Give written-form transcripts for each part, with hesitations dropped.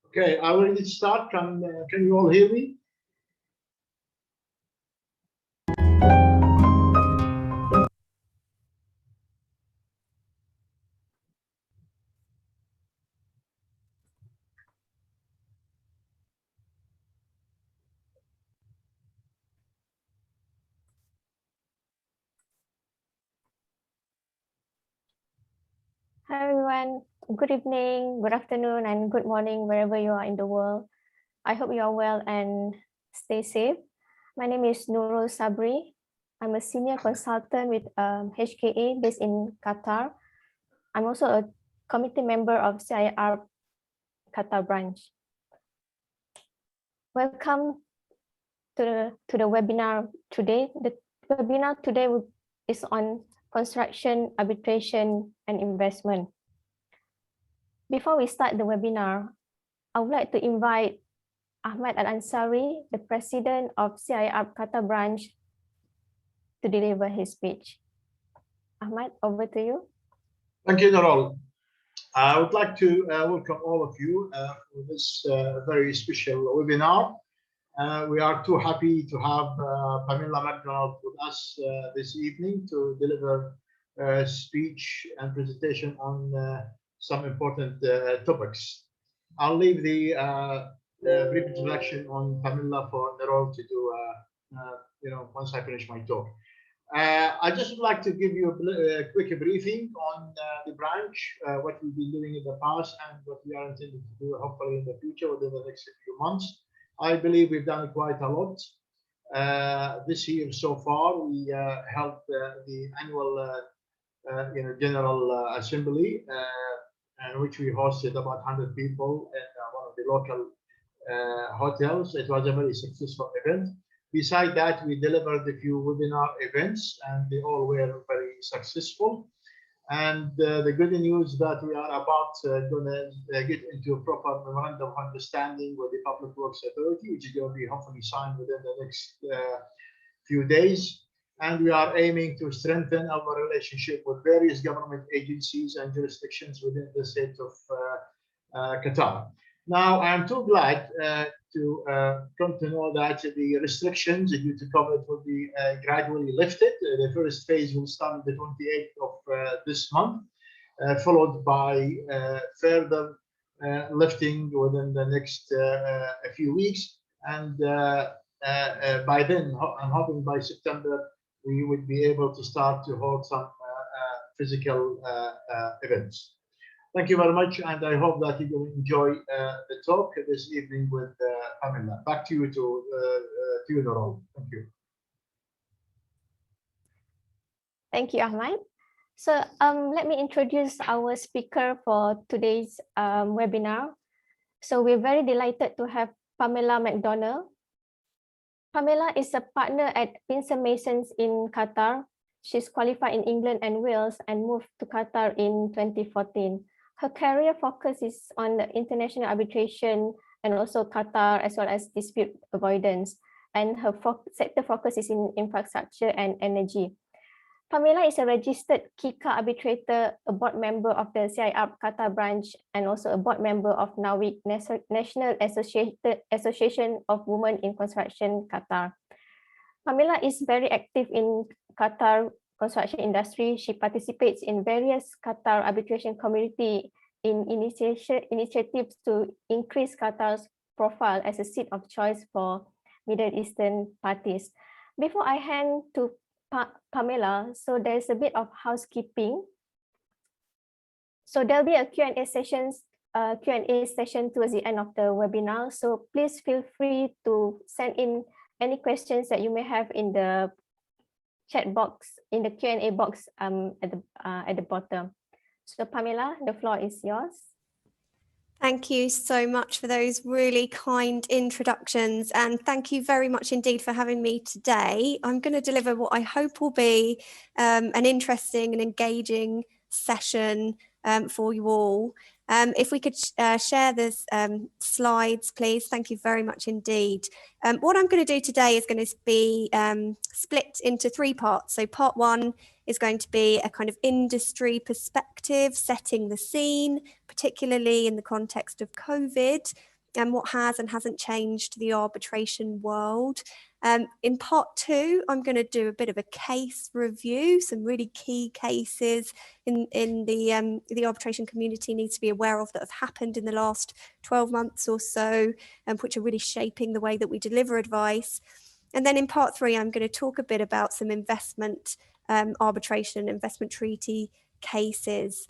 Okay, I will start. Can you all hear me? Hi everyone, good evening, good afternoon, and good morning wherever you are in the world. I hope you are well and stay safe. My name is Nurul Sabri. I'm a senior consultant with HKA based in Qatar. I'm also a committee member of CIR Qatar branch. Welcome to the webinar today. The webinar today is on construction, arbitration, and investment. Before we start the webinar, I would like to invite Ahmad Al-Ansari, the president of CIR Qatar branch, to deliver his speech. Ahmad, over to you. Thank you, Nurul. I would like to welcome all of you for this very special webinar. We are too happy to have Pamela Mcdonald with us this evening to deliver a speech and presentation on some important topics. I'll leave the brief introduction on Pamela for Nurul to do, once I finish my talk. I just would like to give you a quick briefing on the branch, what we've been doing in the past and what we are intending to do hopefully in the future within the next few months. I believe we've done quite a lot. This year so far, we held the annual General Assembly, in which we hosted about 100 people in one of the local hotels. It was a very successful event. Besides that, we delivered a few webinar events, and they all were very successful. And the good news that we are about going to get into a proper memorandum of understanding with the Public Works Authority, which is going to be hopefully signed within the next few days. And we are aiming to strengthen our relationship with various government agencies and jurisdictions within the state of Qatar. Now, I'm too glad to come to know that the restrictions due to COVID will be gradually lifted. The first phase will start on the 28th of this month, followed by further lifting within the next few weeks. And by then, I'm hoping by September, we would be able to start to hold some physical events. Thank you very much, and I hope that you will enjoy the talk this evening with Pamela. Back to you, to you, Nurul. Thank you. Thank you, Ahmad. So let me introduce our speaker for today's webinar. So we're very delighted to have Pamela Mcdonald. Pamela is a partner at Pincer Masons in Qatar. She's qualified in England and Wales and moved to Qatar in 2014. Her career focus is on the international arbitration and also Qatar, as well as dispute avoidance. And her sector focus is in infrastructure and energy. Pamela is a registered KICA arbitrator, a board member of the CIR Qatar branch, and also a board member of NAWIC, National Association of Women in Construction, Qatar. Pamela is very active in Qatar construction industry. She participates in various Qatar arbitration community in initiatives to increase Qatar's profile as a seat of choice for Middle Eastern parties. Before I hand to Pamela, so there's a bit of housekeeping. So there'll be a Q&A session towards the end of the webinar. So please feel free to send in any questions that you may have in the chat box, in the Q&A box at the bottom. So Pamela, the floor is yours. Thank you so much for those really kind introductions, and thank you very much indeed for having me today. I'm going to deliver what I hope will be an interesting and engaging session for you all. If we could share this slides, please. Thank you very much indeed. What I'm going to do today is going to be split into three parts. So part one is going to be a kind of industry perspective, setting the scene, particularly in the context of COVID. and what has and hasn't changed the arbitration world. In part 2, I'm going to do a bit of a case review, some really key cases in the arbitration community needs to be aware of that have happened in the last 12 months or so, which are really shaping the way that we deliver advice. And then in part 3, I'm going to talk a bit about some investment arbitration, investment treaty cases.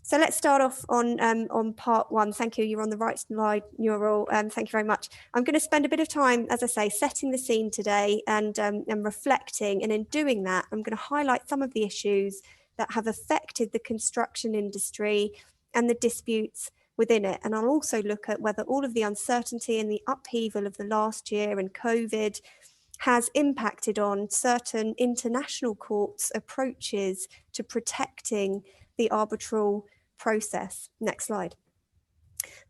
So let's start off on part 1. Thank you. You're on the right slide, Neural. Thank you very much. I'm going to spend a bit of time, as I say, setting the scene today and reflecting. And in doing that, I'm going to highlight some of the issues that have affected the construction industry and the disputes within it. And I'll also look at whether all of the uncertainty and the upheaval of the last year and COVID has impacted on certain international courts' approaches to protecting the arbitral process. Next slide.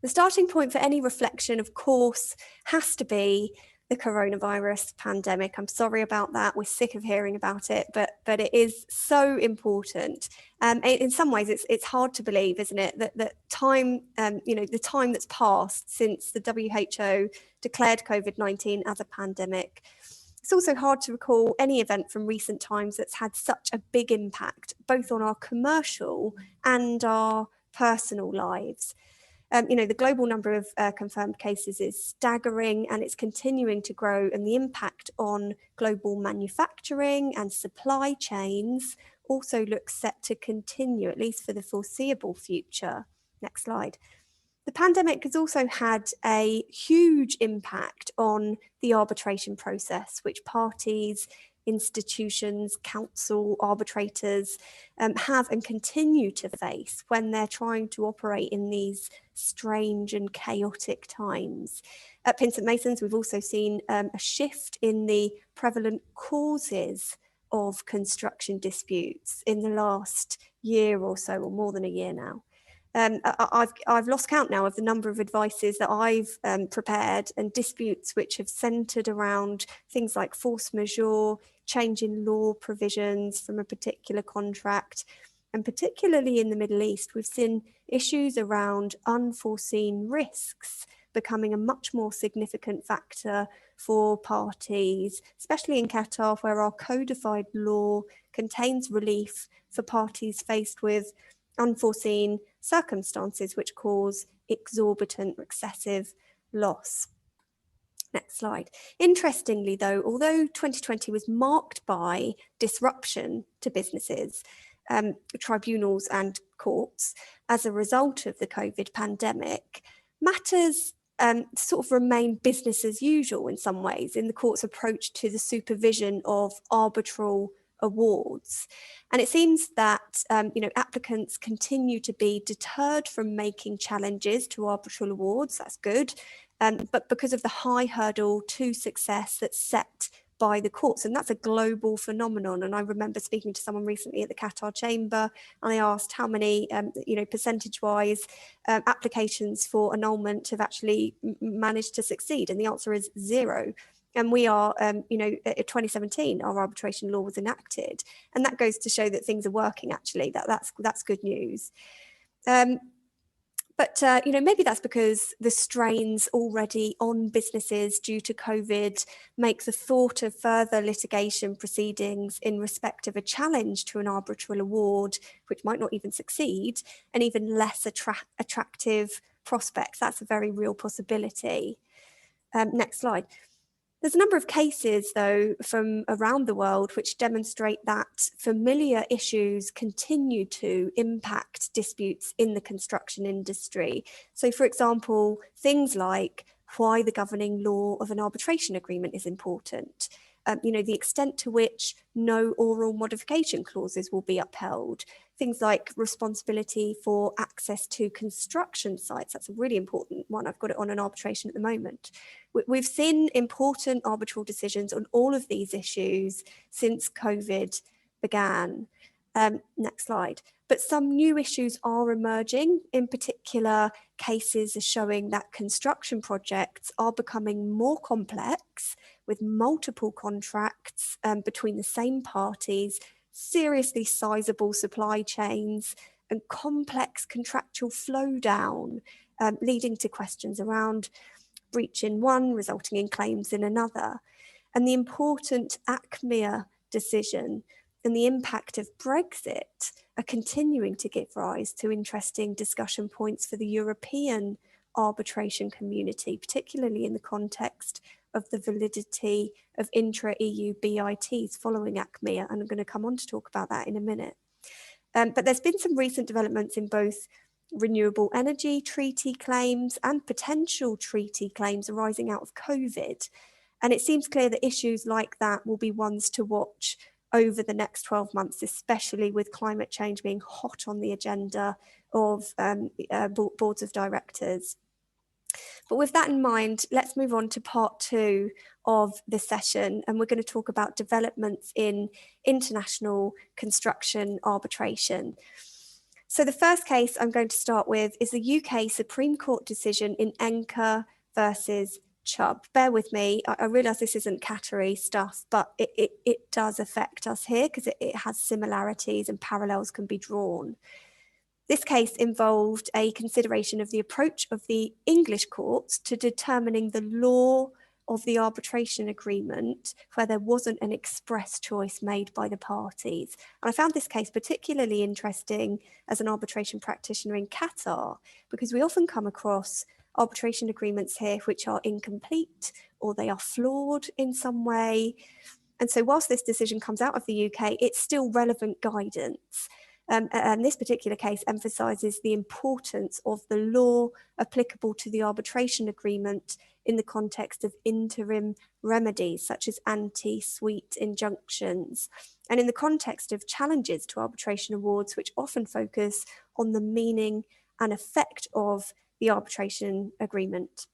The starting point for any reflection, of course, has to be the coronavirus pandemic. I'm sorry about that. We're sick of hearing about it, but it is so important. In some ways, it's hard to believe, isn't it, that time, the time that's passed since the WHO declared COVID-19 as a pandemic. It's also hard to recall any event from recent times that's had such a big impact, both on our commercial and our personal lives. The global number of confirmed cases is staggering and it's continuing to grow, and the impact on global manufacturing and supply chains also looks set to continue, at least for the foreseeable future. Next slide. The pandemic has also had a huge impact on the arbitration process, which parties, institutions, counsel, arbitrators have and continue to face when they're trying to operate in these strange and chaotic times. At Pinsent Masons, we've also seen a shift in the prevalent causes of construction disputes in the last year or so, or more than a year now. I've lost count now of the number of advices that I've prepared and disputes which have centred around things like force majeure, change in law provisions from a particular contract, and particularly in the Middle East, we've seen issues around unforeseen risks becoming a much more significant factor for parties, especially in Qatar, where our codified law contains relief for parties faced with unforeseen circumstances which cause exorbitant or excessive loss. Next slide. Interestingly, though, although 2020 was marked by disruption to businesses, tribunals and courts as a result of the COVID pandemic, matters sort of remain business as usual in some ways in the court's approach to the supervision of arbitral awards. And it seems that applicants continue to be deterred from making challenges to arbitral awards. That's good. But because of the high hurdle to success that's set by the courts, and that's a global phenomenon. And I remember speaking to someone recently at the Qatar chamber, and I asked how many, percentage-wise, applications for annulment have actually managed to succeed, and the answer is 0. And we are, in 2017, our arbitration law was enacted, and that goes to show that things are working. Actually, that's good news. But maybe that's because the strains already on businesses due to COVID make the thought of further litigation proceedings in respect of a challenge to an arbitral award, which might not even succeed, an even less attractive prospects. That's a very real possibility. Next slide. There's a number of cases, though, from around the world which demonstrate that familiar issues continue to impact disputes in the construction industry. So, for example, things like why the governing law of an arbitration agreement is important, the extent to which no oral modification clauses will be upheld, things like responsibility for access to construction sites. That's a really important one. I've got it on an arbitration at the moment. We've seen important arbitral decisions on all of these issues since COVID began. Next slide. But some new issues are emerging. In particular, cases are showing that construction projects are becoming more complex with multiple contracts between the same parties, seriously sizable supply chains, and complex contractual flow down. leading to questions around breach in one, resulting in claims in another. And the important ACMEA decision and the impact of Brexit are continuing to give rise to interesting discussion points for the European arbitration community, particularly in the context of the validity of intra-EU BITs following ACMEA, and I'm going to come on to talk about that in a minute. But there's been some recent developments in both renewable energy treaty claims and potential treaty claims arising out of COVID. And it seems clear that issues like that will be ones to watch over the next 12 months, especially with climate change being hot on the agenda of boards of directors. But with that in mind, let's move on to part 2 of the session, and we're going to talk about developments in international construction arbitration. So the first case I'm going to start with is the UK Supreme Court decision in Enka versus Chubb. Bear with me, I realise this isn't Qatari stuff, but it does affect us here because it has similarities and parallels can be drawn. This case involved a consideration of the approach of the English courts to determining the law of the arbitration agreement where there wasn't an express choice made by the parties. And I found this case particularly interesting as an arbitration practitioner in Qatar, because we often come across arbitration agreements here which are incomplete or they are flawed in some way. And so whilst this decision comes out of the UK, it's still relevant guidance. And this particular case emphasises the importance of the law applicable to the arbitration agreement in the context of interim remedies, such as anti-suit injunctions, and in the context of challenges to arbitration awards, which often focus on the meaning and effect of the arbitration agreement.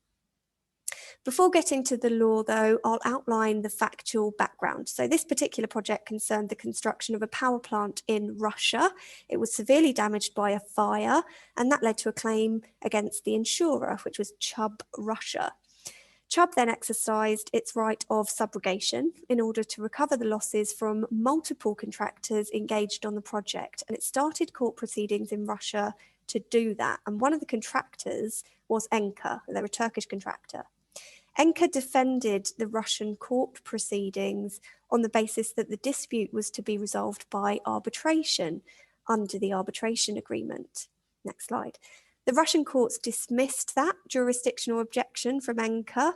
Before getting to the law, though, I'll outline the factual background. So this particular project concerned the construction of a power plant in Russia. It was severely damaged by a fire, and that led to a claim against the insurer, which was Chubb Russia. Chubb then exercised its right of subrogation in order to recover the losses from multiple contractors engaged on the project, and it started court proceedings in Russia to do that. And one of the contractors was Enka, they're a Turkish contractor. Enka defended the Russian court proceedings on the basis that the dispute was to be resolved by arbitration under the arbitration agreement. Next slide. The Russian courts dismissed that jurisdictional objection from Enka,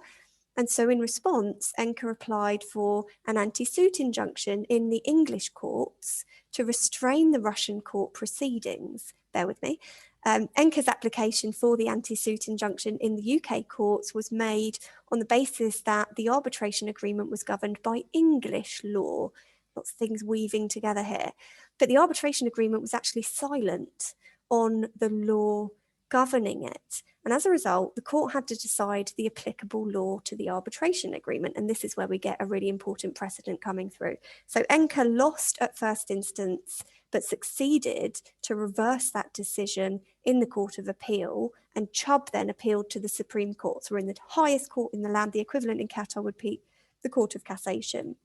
and so in response, Enka applied for an anti-suit injunction in the English courts to restrain the Russian court proceedings. Bear with me. Enka's application for the anti-suit injunction in the UK courts was made on the basis that the arbitration agreement was governed by English law. Lots of things weaving together here. But the arbitration agreement was actually silent on the law governing it. And as a result, the court had to decide the applicable law to the arbitration agreement. And this is where we get a really important precedent coming through. So Enka lost at first instance, but succeeded to reverse that decision in the Court of Appeal, and Chubb then appealed to the Supreme Court. So we're in the highest court in the land. The equivalent in Qatar would be the Court of Cassation.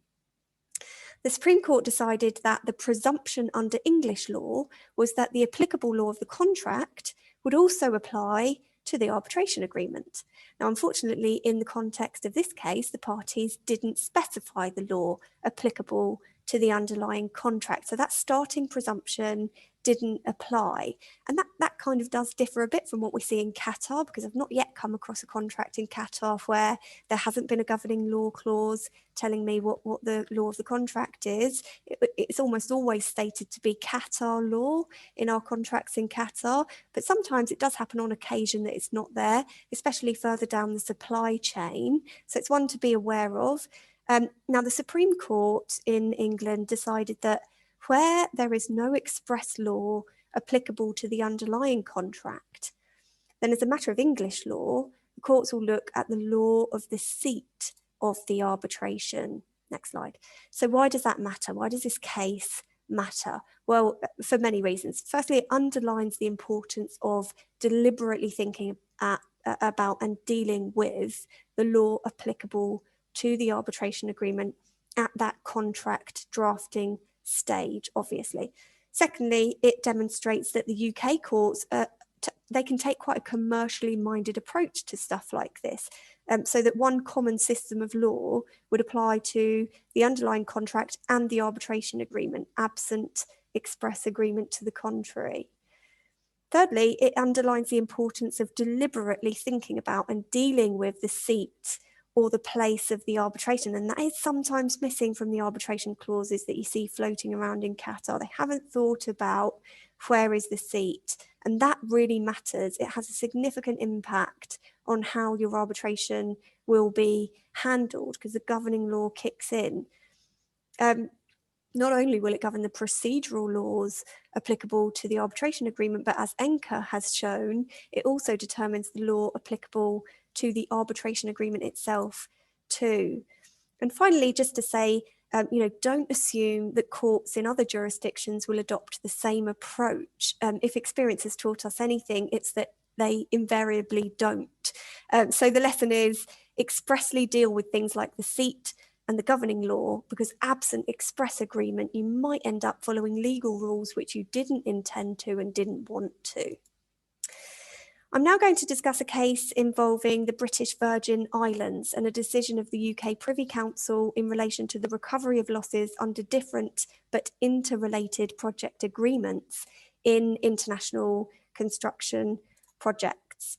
The Supreme Court decided that the presumption under English law was that the applicable law of the contract would also apply to the arbitration agreement. Now, unfortunately, in the context of this case, the parties didn't specify the law applicable to the underlying contract. So that starting presumption didn't apply. And that kind of does differ a bit from what we see in Qatar, because I've not yet come across a contract in Qatar where there hasn't been a governing law clause telling me what the law of the contract is. It's almost always stated to be Qatar law in our contracts in Qatar, but sometimes it does happen on occasion that it's not there, especially further down the supply chain. So it's one to be aware of. Now, the Supreme Court in England decided that where there is no express law applicable to the underlying contract, then as a matter of English law, the courts will look at the law of the seat of the arbitration. Next slide. So why does that matter? Why does this case matter? Well, for many reasons. Firstly, it underlines the importance of deliberately thinking about and dealing with the law applicable to the arbitration agreement at that contract drafting stage, obviously. Secondly, it demonstrates that the UK courts they can take quite a commercially minded approach to stuff like this, so that one common system of law would apply to the underlying contract and the arbitration agreement, absent express agreement to the contrary. Thirdly, it underlines the importance of deliberately thinking about and dealing with the seat or the place of the arbitration, and that is sometimes missing from the arbitration clauses that you see floating around in Qatar. They haven't thought about where is the seat, and that really matters. It has a significant impact on how your arbitration will be handled, because the governing law kicks in. Not only will it govern the procedural laws applicable to the arbitration agreement, but as ENCA has shown, it also determines the law applicable to the arbitration agreement itself too. And finally, just to say, don't assume that courts in other jurisdictions will adopt the same approach. If experience has taught us anything, it's that they invariably don't. So the lesson is expressly deal with things like the seat and the governing law, because absent express agreement, you might end up following legal rules which you didn't intend to and didn't want to. I'm now going to discuss a case involving the British Virgin Islands and a decision of the UK Privy Council in relation to the recovery of losses under different but interrelated project agreements in international construction projects.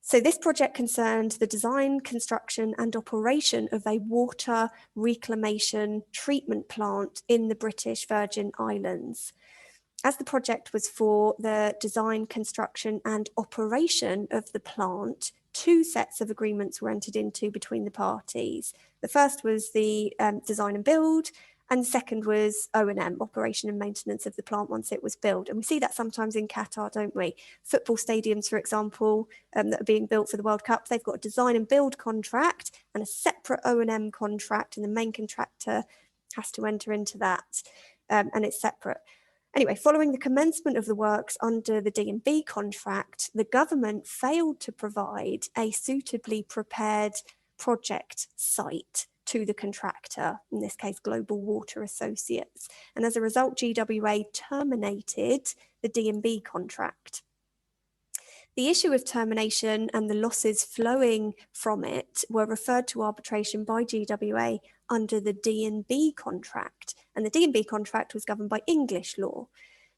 So this project concerned the design, construction and operation of a water reclamation treatment plant in the British Virgin Islands. As the project was for the design, construction and operation of the plant, two sets of agreements were entered into between the parties. The first was the design and build, and the second was O&M, operation and maintenance of the plant once it was built. And we see that sometimes in Qatar, don't we? Football stadiums, for example, that are being built for the World Cup, they've got a design and build contract and a separate O&M contract, and the main contractor has to enter into that, and it's separate. Anyway, following the commencement of the works under the D&B contract, the government failed to provide a suitably prepared project site to the contractor, in this case, Global Water Associates. And as a result, GWA terminated the D&B contract. The issue of termination and the losses flowing from it were referred to arbitration by GWA under the D&B contract. And the D&B contract was governed by English law.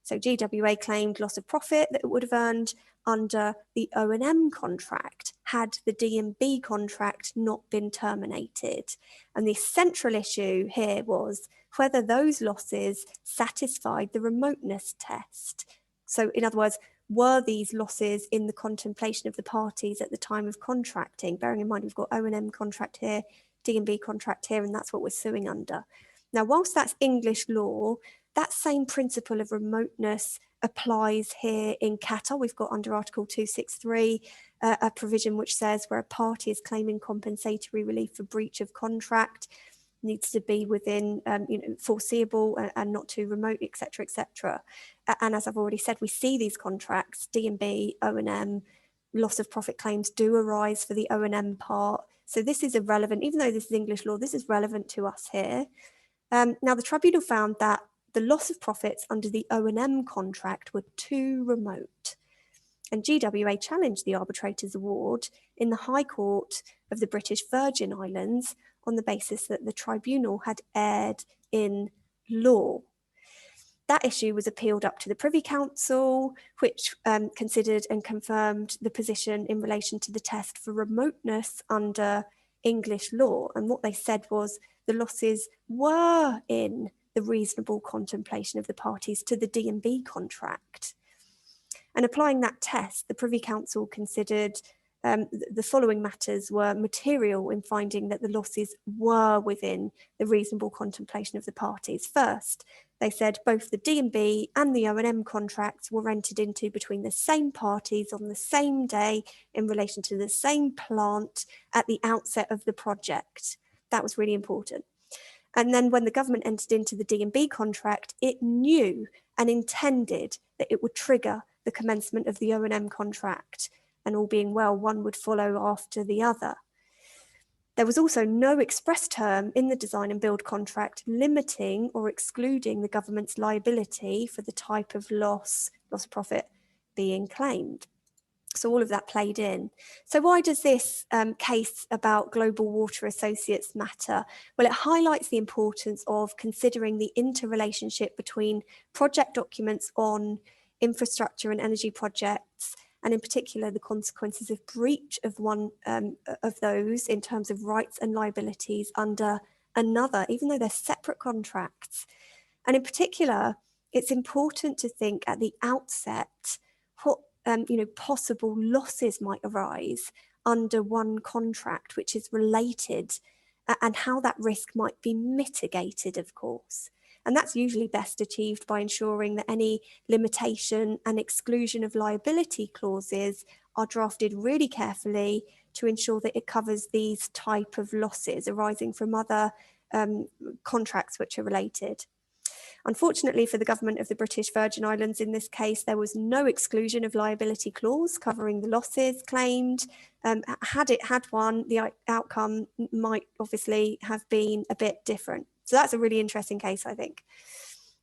So GWA claimed loss of profit that it would have earned under the O&M contract had the D&B contract not been terminated. And the central issue here was whether those losses satisfied the remoteness test. So in other words, were these losses in the contemplation of the parties at the time of contracting? Bearing in mind we've got O&M contract here, D&B contract here, and that's what we're suing under. Now, whilst that's English law, that same principle of remoteness applies here in Qatar. We've got under Article 263 a provision which says where a party is claiming compensatory relief for breach of contract, needs to be within foreseeable and not too remote, etc., etc. And as I've already said, we see these contracts, D&B, O&M, loss of profit claims do arise for the O&M part. So this is irrelevant, even though this is English law, this is relevant to us here. Now, the tribunal found that the loss of profits under the O&M contract were too remote. And GWA challenged the arbitrator's award in the High Court of the British Virgin Islands on the basis that the tribunal had erred in law. That issue was appealed up to the Privy Council, which considered and confirmed the position in relation to the test for remoteness under English law. And what they said was the losses were in the reasonable contemplation of the parties to the D&B contract. And applying that test, the Privy Council considered the following matters were material in finding that the losses were within the reasonable contemplation of the parties. First, they said both the D&B and the O&M contracts were entered into between the same parties on the same day in relation to the same plant at the outset of the project. That was really important. And then when the government entered into the D&B contract, it knew and intended that it would trigger the commencement of the O&M contract, and all being well, one would follow after the other. There was also no express term in the design and build contract limiting or excluding the government's liability for the type of loss of profit being claimed. So all of that played in. So why does this case about Global Water Associates matter? Well, it highlights the importance of considering the interrelationship between project documents on infrastructure and energy projects, and in particular the consequences of breach of one of those in terms of rights and liabilities under another, even though they're separate contracts. And in particular, it's important to think at the outset what possible losses might arise under one contract which is related, and how that risk might be mitigated, of course. And that's usually best achieved by ensuring that any limitation and exclusion of liability clauses are drafted really carefully to ensure that it covers these type of losses arising from other contracts which are related. Unfortunately for the government of the British Virgin Islands in this case, there was no exclusion of liability clause covering the losses claimed. Had it had one, the outcome might obviously have been a bit different. So that's a really interesting case, I think.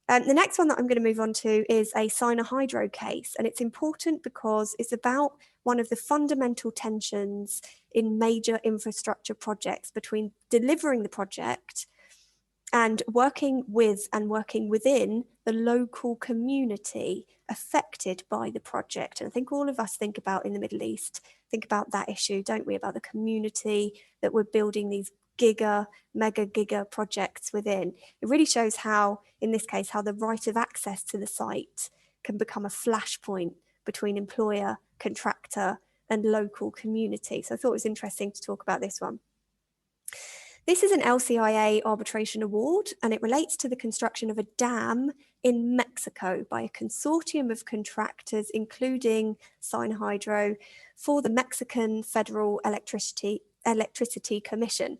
The next one that I'm going to move on to is a Sinohydro case, and it's important because it's about one of the fundamental tensions in major infrastructure projects between delivering the project and working with and working within the local community affected by the project. And I think all of us think about in the Middle East, think about that issue, don't we? About the community that we're building these mega giga projects within. It really shows how, in this case, how the right of access to the site can become a flashpoint between employer, contractor, and local community. So I thought it was interesting to talk about this one. This is an LCIA arbitration award, and it relates to the construction of a dam in Mexico by a consortium of contractors, including Sinohydro, for the Mexican Federal Electricity Commission.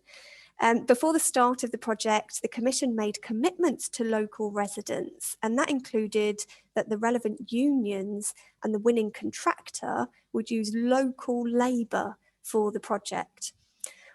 Before the start of the project, the Commission made commitments to local residents, and that included that the relevant unions and the winning contractor would use local labour for the project.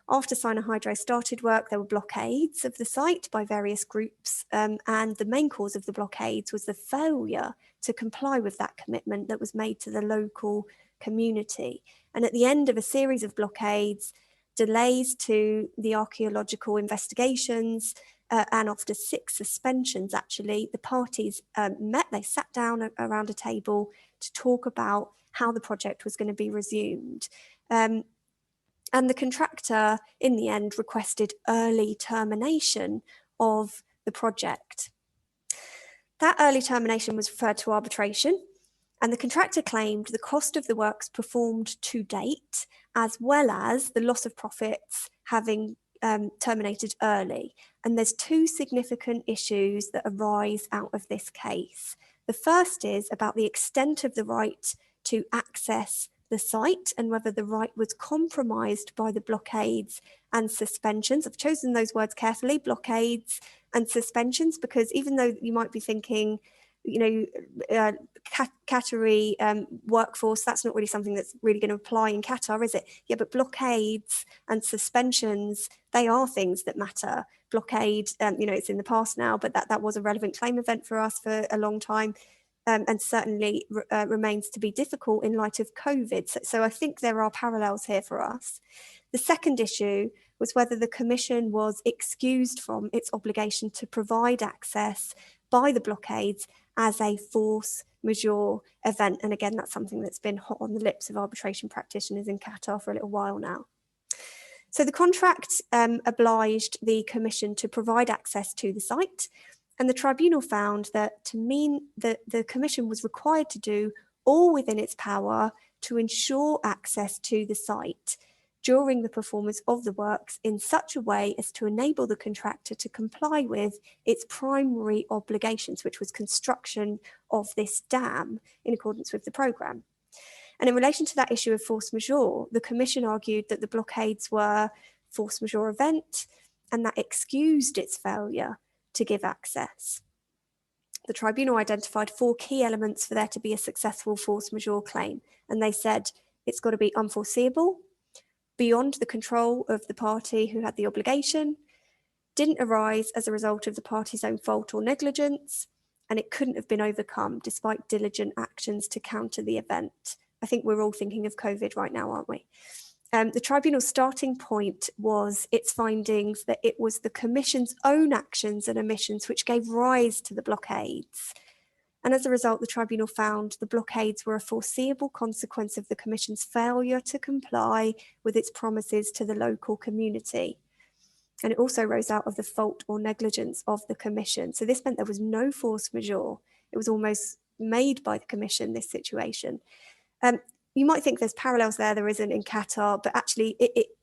After Sinohydro started work, there were blockades of the site by various groups, and the main cause of the blockades was the failure to comply with that commitment that was made to the local community. And at the end of a series of blockades, delays to the archaeological investigations, and after 6 suspensions, actually, the parties met, they sat down around a table to talk about how the project was going to be resumed. And the contractor, in the end, requested early termination of the project. That early termination was referred to arbitration, and the contractor claimed the cost of the works performed to date, as well as the loss of profits having terminated early. And there's 2 significant issues that arise out of this case. The first is about the extent of the right to access the site and whether the right was compromised by the blockades and suspensions. I've chosen those words carefully, blockades and suspensions, because even though you might be thinking, Qatari workforce, that's not really something that's really going to apply in Qatar, is it? Yeah, but blockades and suspensions, they are things that matter. Blockade, it's in the past now, but that was a relevant claim event for us for a long time. And certainly remains to be difficult in light of COVID. So I think there are parallels here for us. The second issue was whether the Commission was excused from its obligation to provide access by the blockades as a force majeure event. And again, that's something that's been hot on the lips of arbitration practitioners in Qatar for a little while now. So the contract obliged the Commission to provide access to the site. And the tribunal found that to mean that the Commission was required to do all within its power to ensure access to the site during the performance of the works in such a way as to enable the contractor to comply with its primary obligations, which was construction of this dam in accordance with the programme. And in relation to that issue of force majeure, the Commission argued that the blockades were force majeure event, and that excused its failure to give access. The tribunal identified 4 key elements for there to be a successful force majeure claim, and they said it's got to be unforeseeable, beyond the control of the party who had the obligation, didn't arise as a result of the party's own fault or negligence, and it couldn't have been overcome despite diligent actions to counter the event. I think we're all thinking of COVID right now, aren't we? The tribunal's starting point was its findings that it was the Commission's own actions and omissions which gave rise to the blockades. And as a result, the tribunal found the blockades were a foreseeable consequence of the Commission's failure to comply with its promises to the local community. And it also rose out of the fault or negligence of the Commission. So this meant there was no force majeure. It was almost made by the Commission, this situation. You might think there's parallels there isn't in Qatar, but actually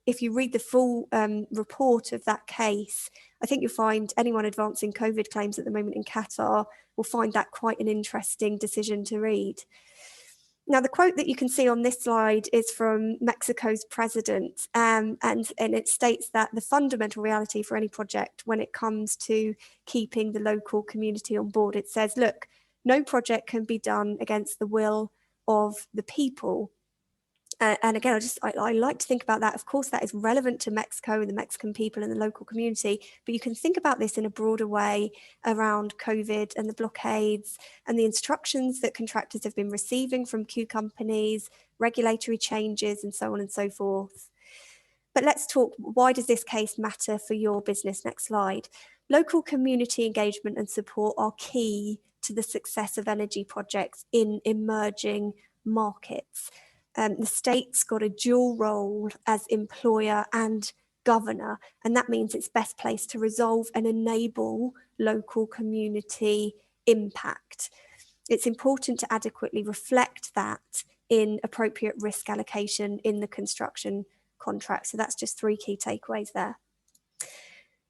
if you read the full report of that case, I think you'll find anyone advancing COVID claims at the moment in Qatar will find that quite an interesting decision to read. Now, the quote that you can see on this slide is from Mexico's president, and it states that the fundamental reality for any project when it comes to keeping the local community on board, it says, look, no project can be done against the will of the people. And again, I like to think about that. Of course, that is relevant to Mexico and the Mexican people and the local community, but you can think about this in a broader way around COVID and the blockades and the instructions that contractors have been receiving from Q companies, regulatory changes, and so on and so forth. But let's talk, why does this case matter for your business? Next slide. Local community engagement and support are key to the success of energy projects in emerging markets. The state's got a dual role as employer and governor, and that means it's best placed to resolve and enable local community impact. It's important to adequately reflect that in appropriate risk allocation in the construction contract. So that's just 3 key takeaways there.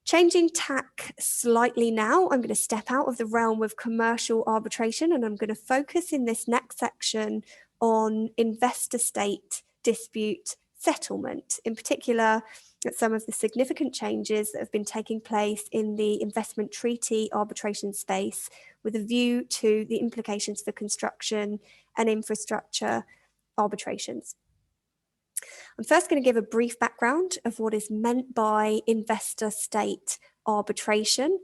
Changing tack slightly now, I'm going to step out of the realm of commercial arbitration, and I'm going to focus in this next section on investor-state dispute settlement, in particular at some of the significant changes that have been taking place in the investment treaty arbitration space with a view to the implications for construction and infrastructure arbitrations. I'm first going to give a brief background of what is meant by investor-state arbitration.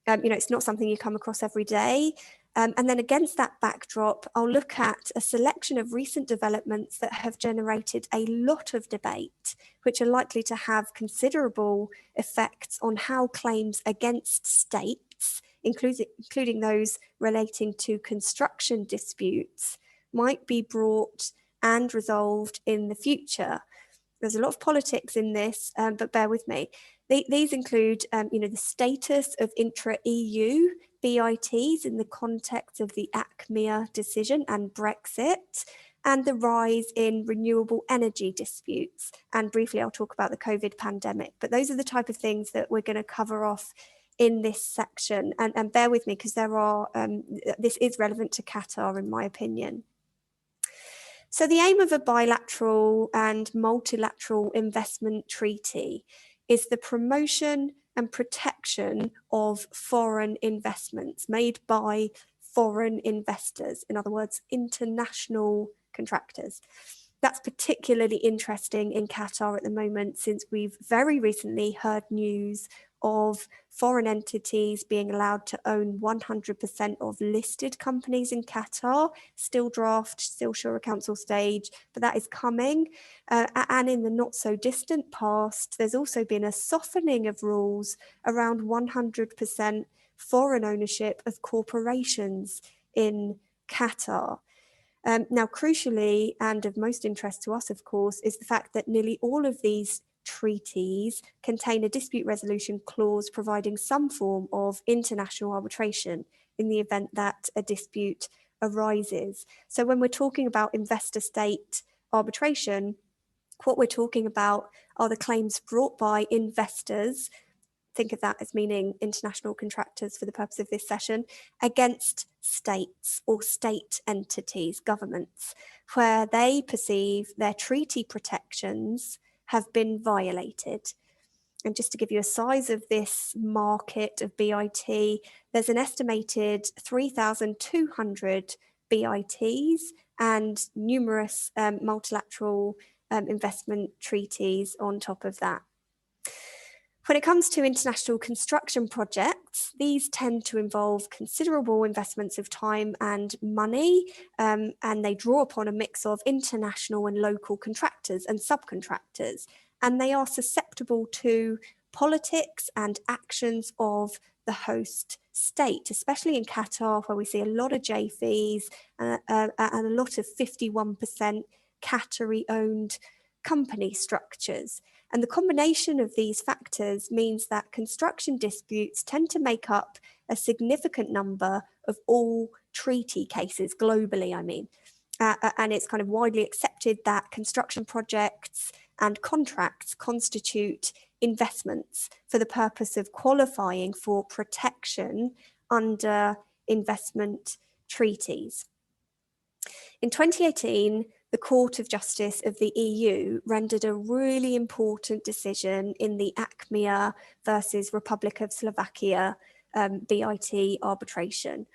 It's not something you come across every day. And then against that backdrop, I'll look at a selection of recent developments that have generated a lot of debate, which are likely to have considerable effects on how claims against states, including those relating to construction disputes, might be brought and resolved in the future. There's a lot of politics in this, but bear with me. These include, the status of intra-EU BITs in the context of the ACMEA decision and Brexit, and the rise in renewable energy disputes. And briefly, I'll talk about the COVID pandemic. But those are the type of things that we're going to cover off in this section. And bear with me, because this is relevant to Qatar, in my opinion. So the aim of a bilateral and multilateral investment treaty is the promotion and protection of foreign investments made by foreign investors, in other words, international contractors. That's particularly interesting in Qatar at the moment, since we've very recently heard news of foreign entities being allowed to own 100% of listed companies in Qatar, still draft, still Shura Council stage, but that is coming. And in the not so distant past, there's also been a softening of rules around 100% foreign ownership of corporations in Qatar. Now, crucially, and of most interest to us, of course, is the fact that nearly all of these treaties contain a dispute resolution clause providing some form of international arbitration in the event that a dispute arises. So when we're talking about investor-state arbitration, what we're talking about are the claims brought by investors, think of that as meaning international contractors for the purpose of this session, against states or state entities, governments, where they perceive their treaty protections have been violated. And just to give you a size of this market of BIT, there's an estimated 3,200 BITs and numerous multilateral investment treaties on top of that. When it comes to international construction projects, these tend to involve considerable investments of time and money, and they draw upon a mix of international and local contractors and subcontractors, and they are susceptible to politics and actions of the host state, especially in Qatar, where we see a lot of JVs and a lot of 51% Qatari-owned company structures. And the combination of these factors means that construction disputes tend to make up a significant number of all treaty cases globally, I mean. And it's kind of widely accepted that construction projects and contracts constitute investments for the purpose of qualifying for protection under investment treaties. In 2018, the Court of Justice of the EU rendered a really important decision in the ACMEA versus Republic of Slovakia BIT arbitration.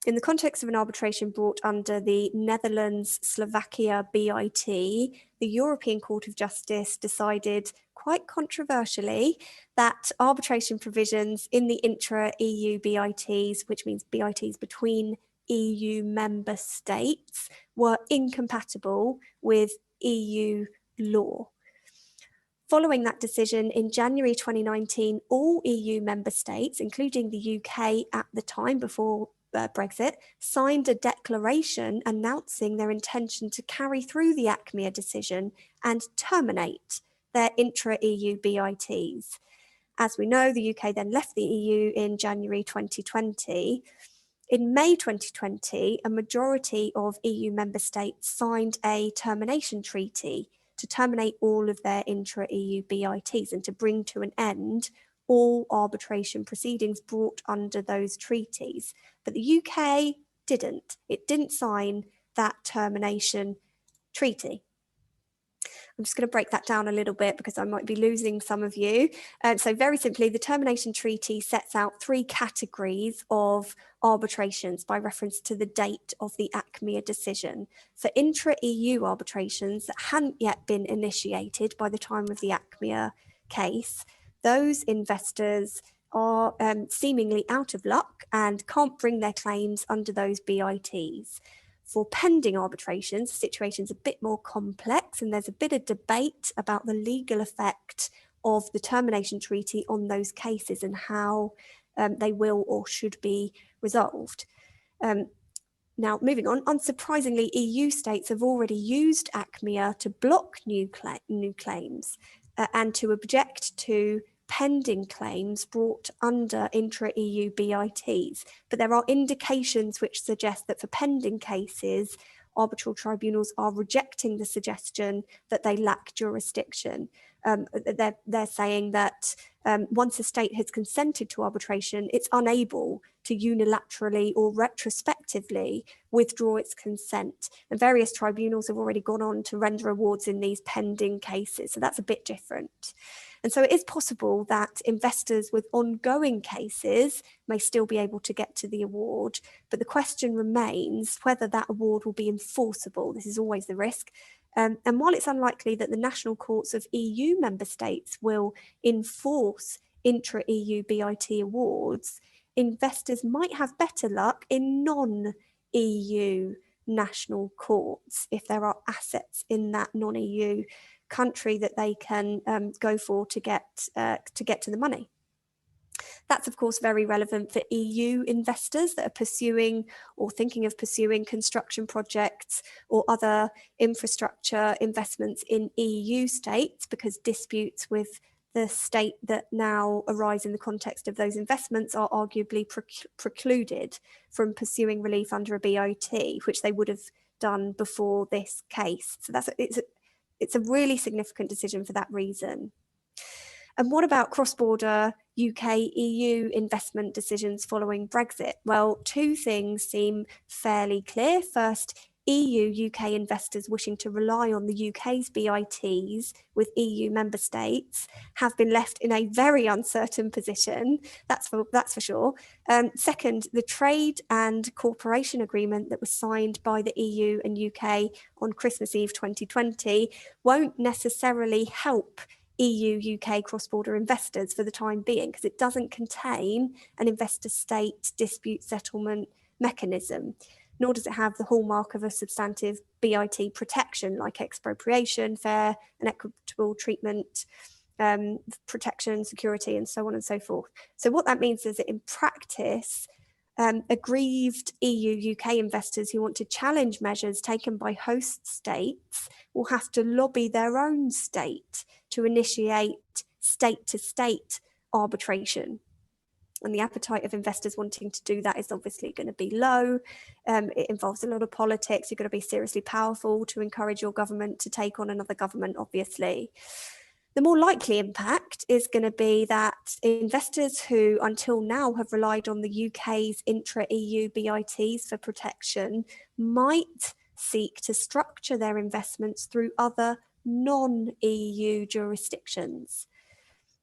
In the context of an arbitration brought under the Netherlands-Slovakia BIT, the European Court of Justice decided quite controversially that arbitration provisions in the intra-EU BITs, which means BITs between EU member states, were incompatible with EU law. Following that decision, in January 2019, all EU member states, including the UK at the time before Brexit, signed a declaration announcing their intention to carry through the ACMEA decision and terminate their intra-EU BITs. As we know, the UK then left the EU in January 2020. In May 2020, a majority of EU member states signed a termination treaty to terminate all of their intra-EU BITs and to bring to an end all arbitration proceedings brought under those treaties. But the UK didn't. It didn't sign that termination treaty. I'm just going to break that down a little bit because I might be losing some of you. So very simply, the termination treaty sets out 3 categories of arbitrations by reference to the date of the ACMEA decision. For intra-EU arbitrations that hadn't yet been initiated by the time of the ACMEA case, those investors are seemingly out of luck and can't bring their claims under those BITs. For pending arbitrations, the situation's a bit more complex and there's a bit of debate about the legal effect of the termination treaty on those cases and how they will or should be resolved. Now, moving on, unsurprisingly, EU states have already used ACMEA to block new claims and to object to pending claims brought under intra-EU BITs, but there are indications which suggest that for pending cases, arbitral tribunals are rejecting the suggestion that they lack jurisdiction. They're saying that once a state has consented to arbitration, it's unable to unilaterally or retrospectively withdraw its consent. And various tribunals have already gone on to render awards in these pending cases, so that's a bit different. And so it is possible that investors with ongoing cases may still be able to get to the award, but the question remains whether that award will be enforceable. This is always the risk. And while it's unlikely that the national courts of EU member states will enforce intra-EU BIT awards, investors might have better luck in non-EU national courts if there are assets in that non-EU country that they can go for to get to the money. That's of course very relevant for EU investors that are pursuing or thinking of pursuing construction projects or other infrastructure investments in EU states, because disputes with the state that now arise in the context of those investments are arguably precluded from pursuing relief under a BIT, which they would have done before this case. So it's a really significant decision for that reason. And what about cross-border UK-EU investment decisions following Brexit? Well, 2 things seem fairly clear. First, EU-UK investors wishing to rely on the UK's BITs with EU member states have been left in a very uncertain position, that's for sure. Second, the trade and cooperation agreement that was signed by the EU and UK on Christmas Eve 2020 won't necessarily help EU-UK cross-border investors for the time being, because it doesn't contain an investor-state dispute settlement mechanism, nor does it have the hallmark of a substantive BIT protection like expropriation, fair and equitable treatment, protection, security, and so on and so forth. So what that means is that in practice, aggrieved EU-UK investors who want to challenge measures taken by host states will have to lobby their own state to initiate state-to-state arbitration. And the appetite of investors wanting to do that is obviously going to be low. It involves a lot of politics. You've got to be seriously powerful to encourage your government to take on another government, obviously. The more likely impact is going to be that investors who until now have relied on the UK's intra-EU BITs for protection might seek to structure their investments through other non-EU jurisdictions.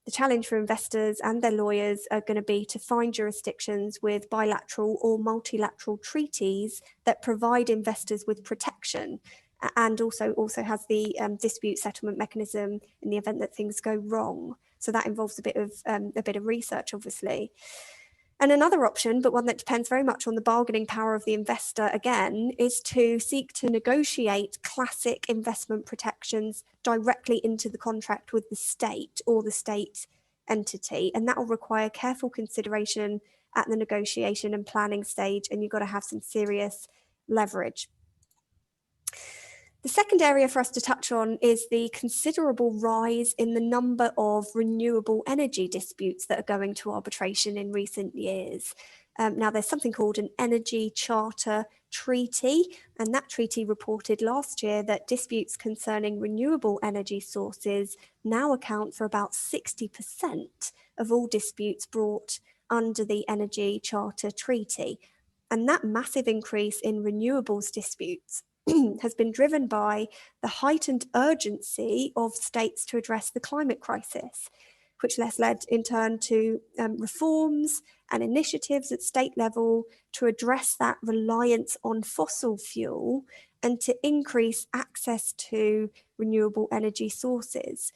The challenge for investors and their lawyers are going to be to find jurisdictions with bilateral or multilateral treaties that provide investors with protection, and also has the dispute settlement mechanism in the event that things go wrong. So that involves a bit of research, obviously. And another option, but one that depends very much on the bargaining power of the investor again, is to seek to negotiate classic investment protections directly into the contract with the state or the state entity. And that will require careful consideration at the negotiation and planning stage, and you've got to have some serious leverage. The second area for us to touch on is the considerable rise in the number of renewable energy disputes that are going to arbitration in recent years. Now, there's something called an Energy Charter Treaty, and that treaty reported last year that disputes concerning renewable energy sources now account for about 60% of all disputes brought under the Energy Charter Treaty. And that massive increase in renewables disputes has been driven by the heightened urgency of states to address the climate crisis, which has led in turn to reforms and initiatives at state level to address that reliance on fossil fuel and to increase access to renewable energy sources.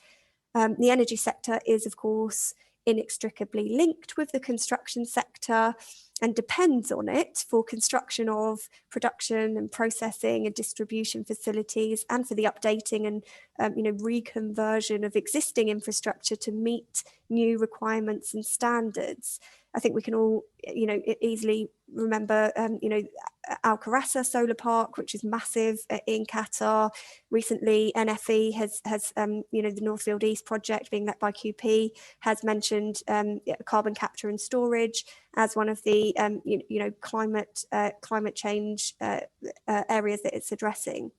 The energy sector is, of course, inextricably linked with the construction sector and depends on it for construction of production and processing and distribution facilities, and for the updating and reconversion of existing infrastructure to meet new requirements and standards. I think we can all easily remember Al Kharassa solar park, which is massive in Qatar. Recently, NFE has the Northfield East project being led by QP has mentioned carbon capture and storage as one of the climate change areas that it's addressing.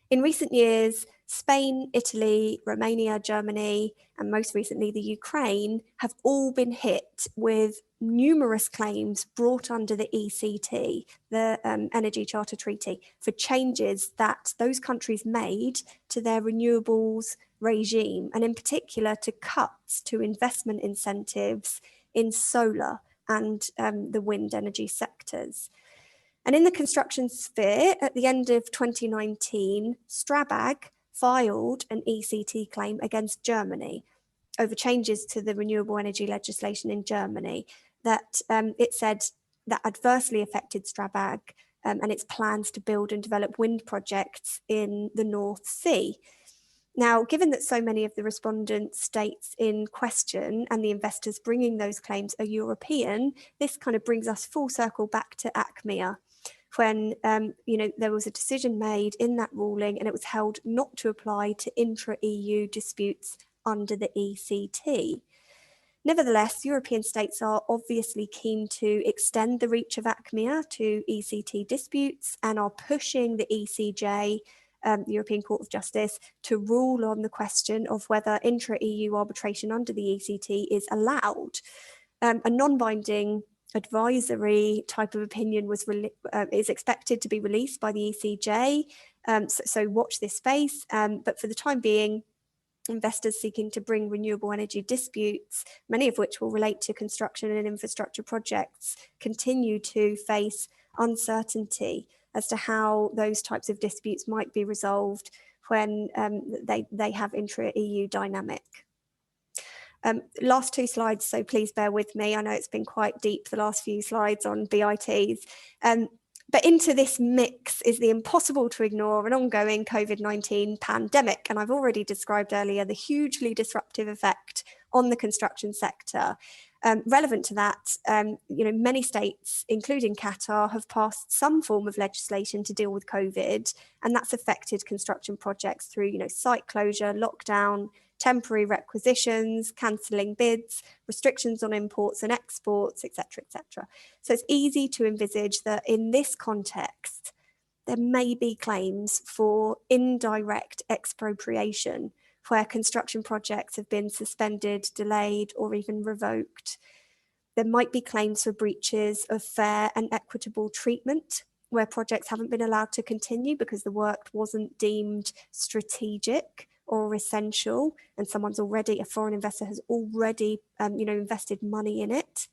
In recent years, Spain, Italy, Romania, Germany, and most recently the Ukraine have all been hit with numerous claims brought under the ECT, the Energy Charter Treaty, for changes that those countries made to their renewables regime, and in particular to cuts to investment incentives in solar and the wind energy sectors. And in the construction sphere, at the end of 2019, Strabag filed an ECT claim against Germany over changes to the renewable energy legislation in Germany that it said that adversely affected Strabag and its plans to build and develop wind projects in the North Sea. Now, given that so many of the respondent states in question and the investors bringing those claims are European, this kind of brings us full circle back to ACMEA, when there was a decision made in that ruling and it was held not to apply to intra-EU disputes under the ECT. Nevertheless, European states are obviously keen to extend the reach of ACMEA to ECT disputes and are pushing the ECJ, the European Court of Justice, to rule on the question of whether intra-EU arbitration under the ECT is allowed. A non-binding advisory type of opinion is expected to be released by the ECJ, so watch this space. But for the time being, investors seeking to bring renewable energy disputes, many of which will relate to construction and infrastructure projects, continue to face uncertainty as to how those types of disputes might be resolved when they have intra-EU dynamic. Last two slides, so please bear with me. I know it's been quite deep, the last few slides on BITs. But into this mix is the impossible to ignore an ongoing COVID-19 pandemic. And I've already described earlier the hugely disruptive effect on the construction sector. Relevant to that, many states, including Qatar, have passed some form of legislation to deal with COVID, and that's affected construction projects through, site closure, lockdown, temporary requisitions, cancelling bids, restrictions on imports and exports, etc., etc. So it's easy to envisage that in this context, there may be claims for indirect expropriation, where construction projects have been suspended, delayed, or even revoked. There might be claims for breaches of fair and equitable treatment, where projects haven't been allowed to continue because the work wasn't deemed strategic or essential, and a foreign investor has already, invested money in it.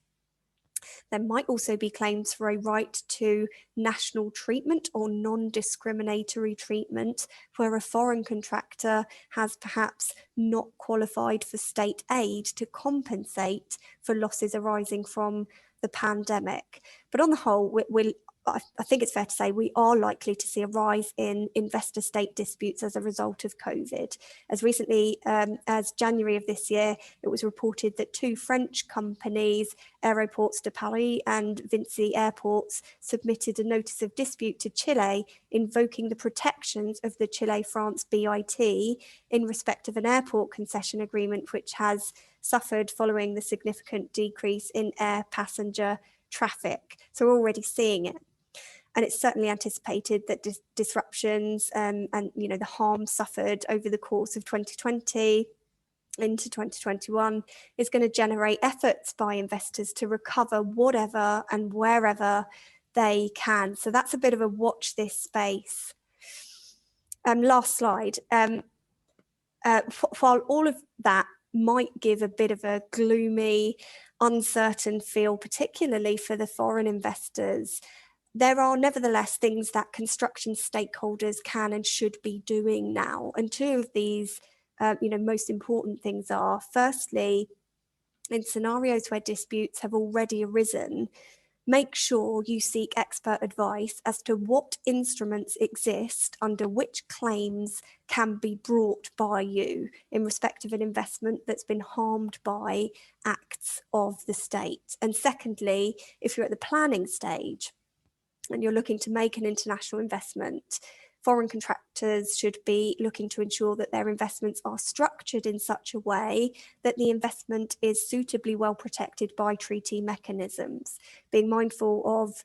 There might also be claims for a right to national treatment or non-discriminatory treatment, where a foreign contractor has perhaps not qualified for state aid to compensate for losses arising from the pandemic. But on the whole, I think it's fair to say we are likely to see a rise in investor-state disputes as a result of COVID. As recently as January of this year, it was reported that two French companies, Aéroports de Paris and Vinci Airports, submitted a notice of dispute to Chile, invoking the protections of the Chile-France BIT in respect of an airport concession agreement, which has suffered following the significant decrease in air passenger traffic. So we're already seeing it. And it's certainly anticipated that disruptions and the harm suffered over the course of 2020 into 2021 is going to generate efforts by investors to recover whatever and wherever they can. So that's a bit of a watch this space. Last slide. While all of that might give a bit of a gloomy, uncertain feel, particularly for the foreign investors, there are nevertheless things that construction stakeholders can and should be doing now. And two of these, most important things are, firstly, in scenarios where disputes have already arisen, make sure you seek expert advice as to what instruments exist under which claims can be brought by you in respect of an investment that's been harmed by acts of the state. And secondly, if you're at the planning stage, and you're looking to make an international investment, foreign contractors should be looking to ensure that their investments are structured in such a way that the investment is suitably well protected by treaty mechanisms, being mindful of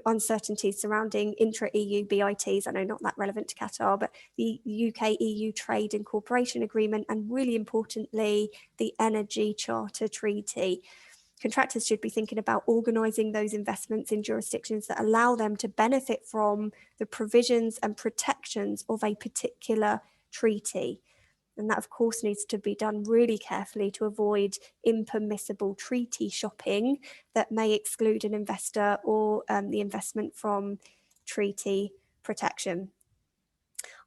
uncertainties surrounding intra-EU BITs. I know not that relevant to Qatar, but the UK-EU Trade and Cooperation Agreement, and really importantly, the Energy Charter Treaty. Contractors should be thinking about organising those investments in jurisdictions that allow them to benefit from the provisions and protections of a particular treaty. And that, of course, needs to be done really carefully to avoid impermissible treaty shopping that may exclude an investor or the investment from treaty protection.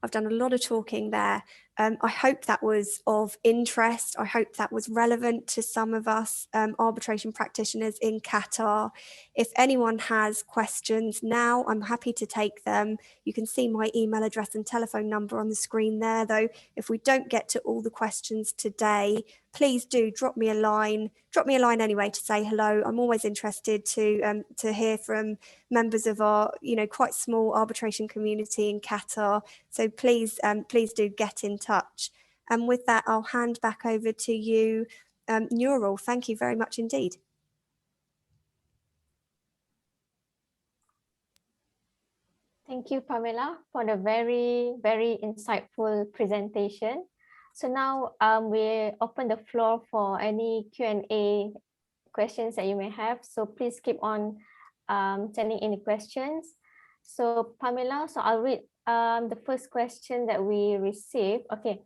I've done a lot of talking there. I hope that was of interest. I hope that was relevant to some of us arbitration practitioners in Qatar. If anyone has questions now, I'm happy to take them. You can see my email address and telephone number on the screen there, though. If we don't get to all the questions today, please do drop me a line. Drop me a line anyway to say hello. I'm always interested to hear from members of our, quite small arbitration community in Qatar. So please do get in touch. And with that, I'll hand back over to you, Nurul. Thank you very much indeed. Thank you, Pamela, for the very, very insightful presentation. So now we open the floor for any Q&A questions that you may have. So please keep on sending any questions. So Pamela, so I'll read the first question that we received. Okay,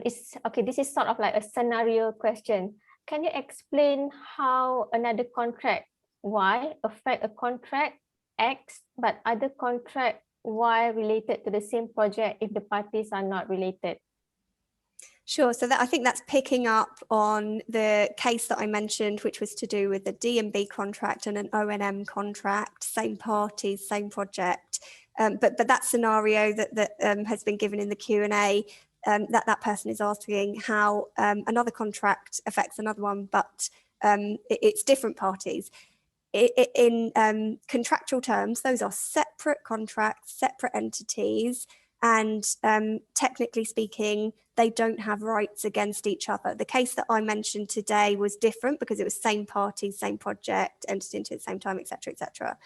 this is sort of like a scenario question. Can you explain how another contract Y affect a contract X, but other contract why related to the same project if the parties are not related? Sure. So I think that's picking up on the case that I mentioned, which was to do with the D&B contract and an O&M contract, same parties, same project. But that scenario that has been given in the Q&A, that person is asking how another contract affects another one, but it's different parties. In contractual terms, those are separate contracts, separate entities, and technically speaking, they don't have rights against each other. The case that I mentioned today was different because it was same parties, same project, entered into at the same time, etc., etc.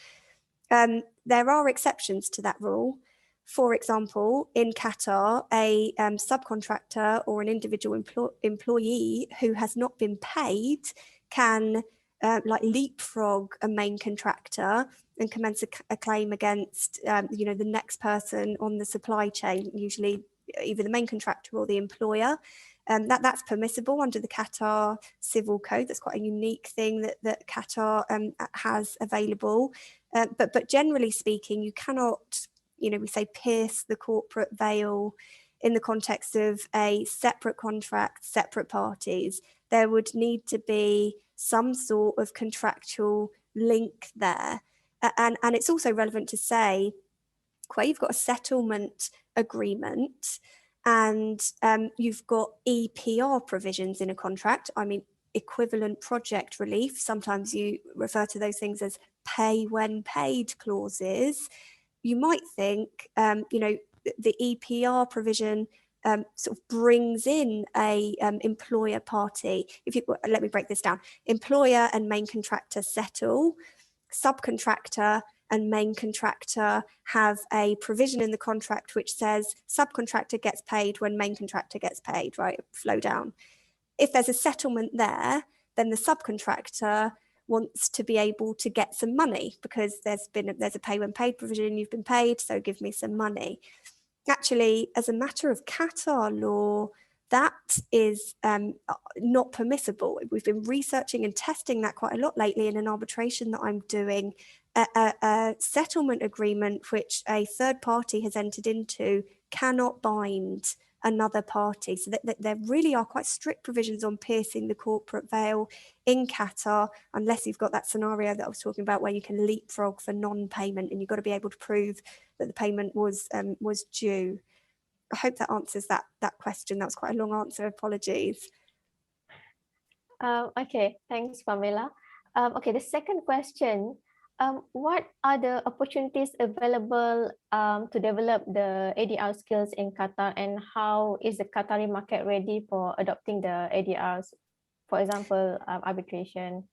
There are exceptions to that rule. For example, in Qatar, a subcontractor or an individual employee who has not been paid can like leapfrog a main contractor and commence a claim against the next person on the supply chain, usually either the main contractor or the employer. That's permissible under the Qatar Civil Code. That's quite a unique thing that Qatar has available. But generally speaking, you cannot, we say pierce the corporate veil in the context of a separate contract, separate parties. There would need to be some sort of contractual link there. And it's also relevant to say, where you've got a settlement agreement and you've got EPR provisions in a contract, I mean, equivalent project relief, sometimes you refer to those things as pay when paid clauses, you might think, the EPR provision sort of brings in a employer party. Let me break this down. Employer and main contractor settle, subcontractor and main contractor have a provision in the contract which says subcontractor gets paid when main contractor gets paid, right? Flow down. If there's a settlement there, then the subcontractor wants to be able to get some money because there's a pay when paid provision, you've been paid, so give me some money. Actually, as a matter of Qatar law, that is not permissible. We've been researching and testing that quite a lot lately in an arbitration that I'm doing. A settlement agreement which a third party has entered into cannot bind another party. So that there really are quite strict provisions on piercing the corporate veil in Qatar, unless you've got that scenario that I was talking about where you can leapfrog for non-payment and you've got to be able to prove that the payment was due. I hope that answers that question. That was quite a long answer, apologies. Okay, thanks, Pamela. Okay, the second question, what are the opportunities available to develop the ADR skills in Qatar, and how is the Qatari market ready for adopting the ADRs, for example, arbitration?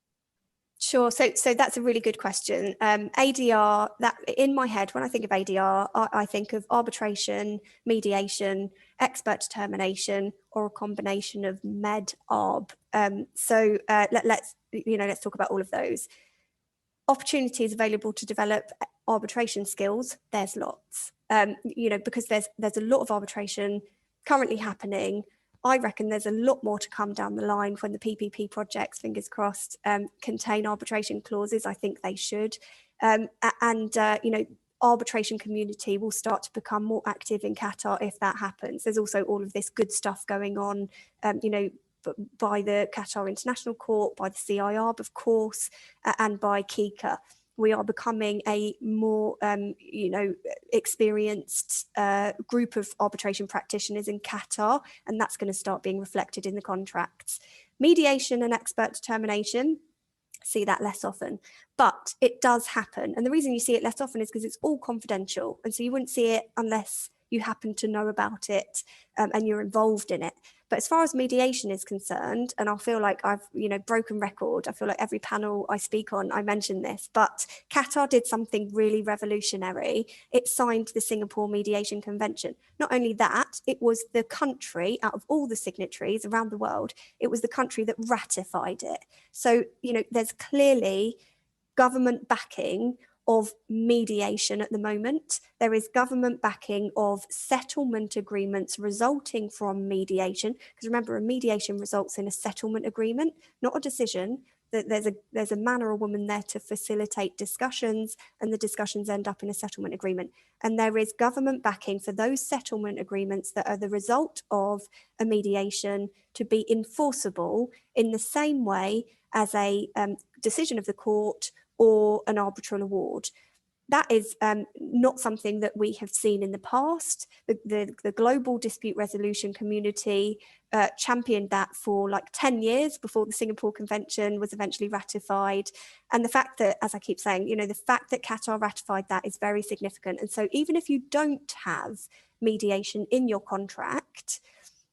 Sure. So that's a really good question. ADR, that in my head, when I think of ADR, I think of arbitration, mediation, expert determination, or a combination of med-arb. Let's talk about all of those. Opportunities available to develop arbitration skills, there's lots. Because there's a lot of arbitration currently happening. I reckon there's a lot more to come down the line when the PPP projects, fingers crossed, contain arbitration clauses. I think they should. Arbitration community will start to become more active in Qatar if that happens. There's also all of this good stuff going on, by the Qatar International Court, by the CIARB, of course, and by KICA. We are becoming a more, experienced group of arbitration practitioners in Qatar, and that's going to start being reflected in the contracts. Mediation and expert determination, see that less often, but it does happen. And the reason you see it less often is because it's all confidential. And so you wouldn't see it unless you happen to know about it and you're involved in it. But as far as mediation is concerned, and I feel like I've, broken record, I feel like every panel I speak on, I mention this, but Qatar did something really revolutionary. It signed the Singapore Mediation Convention. Not only that, it was the country out of all the signatories around the world, it was the country that ratified it. So, there's clearly government backing of mediation at the moment. There is government backing of settlement agreements resulting from mediation. Because remember, a mediation results in a settlement agreement, not a decision, there's a man or a woman there to facilitate discussions, and the discussions end up in a settlement agreement. And there is government backing for those settlement agreements that are the result of a mediation to be enforceable in the same way as a decision of the court or an arbitral award. That is not something that we have seen in the past. The global dispute resolution community championed that for like 10 years before the Singapore Convention was eventually ratified. And the fact that, as I keep saying, you know, the fact that Qatar ratified that is very significant. And so even if you don't have mediation in your contract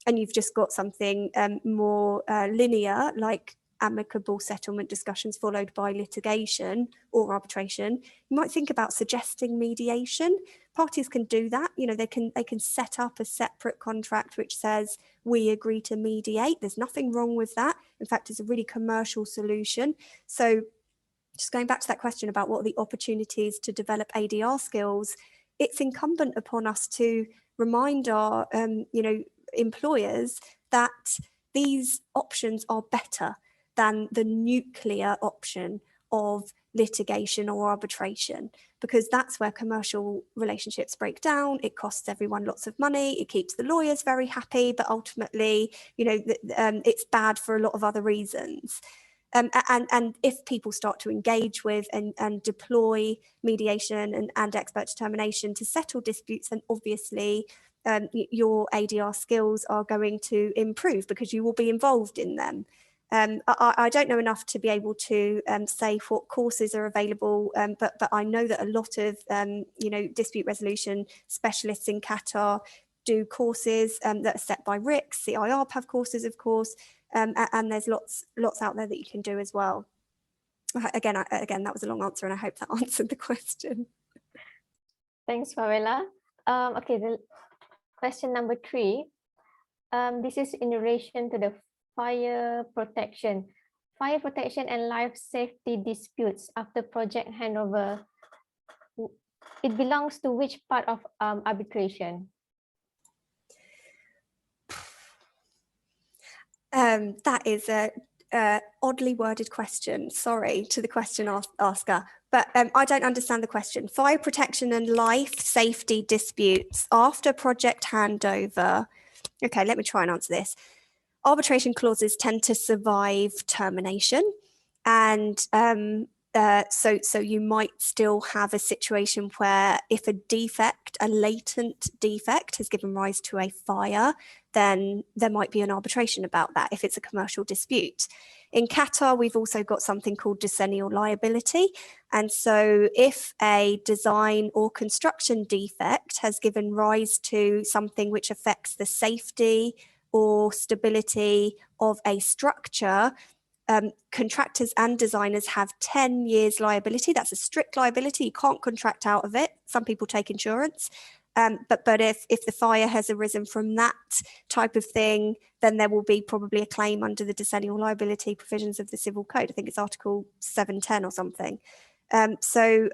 and you've just got something more linear, like amicable settlement discussions followed by litigation or arbitration, you might think about suggesting mediation. Parties can do that. You know, they can set up a separate contract which says we agree to mediate. There's nothing wrong with that. In fact, it's a really commercial solution. So just going back to that question about what are the opportunities to develop ADR skills, it's incumbent upon us to remind our employers that these options are better than the nuclear option of litigation or arbitration, because that's where commercial relationships break down. It costs everyone lots of money. It keeps the lawyers very happy, but ultimately, you know, it's bad for a lot of other reasons. And if people start to engage with and deploy mediation and expert determination to settle disputes, then obviously your ADR skills are going to improve because you will be involved in them. I don't know enough to be able to say what courses are available, but I know that a lot of dispute resolution specialists in Qatar do courses that are set by RICS. The IARP have courses, of course, and there's lots out there that you can do as well. Again, that was a long answer, and I hope that answered the question. Thanks, Pamela. Okay, the question number 3. This is in relation to the fire protection and life safety disputes after project handover. It belongs to which part of arbitration? That is a oddly worded question. Sorry to the question asker, but I don't understand the question. Fire protection and life safety disputes after project handover. Okay, let me try and answer this. Arbitration clauses tend to survive termination, and so you might still have a situation where if a latent defect has given rise to a fire, then there might be an arbitration about that if it's a commercial dispute. In Qatar, we've also got something called decennial liability. And so if a design or construction defect has given rise to something which affects the safety or stability of a structure, contractors and designers have 10 years liability. That's a strict liability. You can't contract out of it. Some people take insurance. But if the fire has arisen from that type of thing, then there will be probably a claim under the decennial liability provisions of the Civil Code. I think it's Article 710 or something. So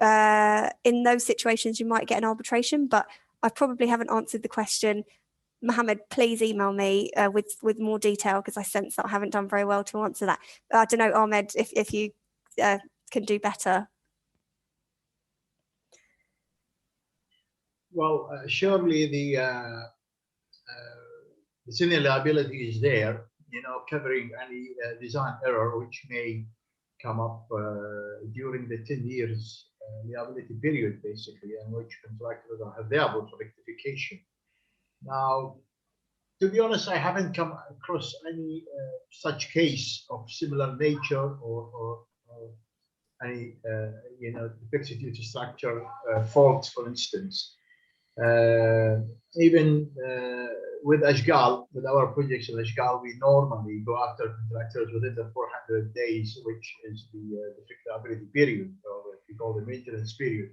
in those situations, you might get an arbitration, but I probably haven't answered the question. Mohammed, please email me with more detail, because I sense that I haven't done very well to answer that. I don't know, Ahmed, if you can do better. Well, surely the senior liability is there, you know, covering any design error which may come up during the 10 years liability period, basically, and which contractors are available for rectification. Now, to be honest, I haven't come across any such case of similar nature or any defective due to structure faults, for instance. Even with Ashghal, with our projects in Ashghal, we normally go after contractors within the 400 days, which is the defect liability period, or what we call the maintenance period.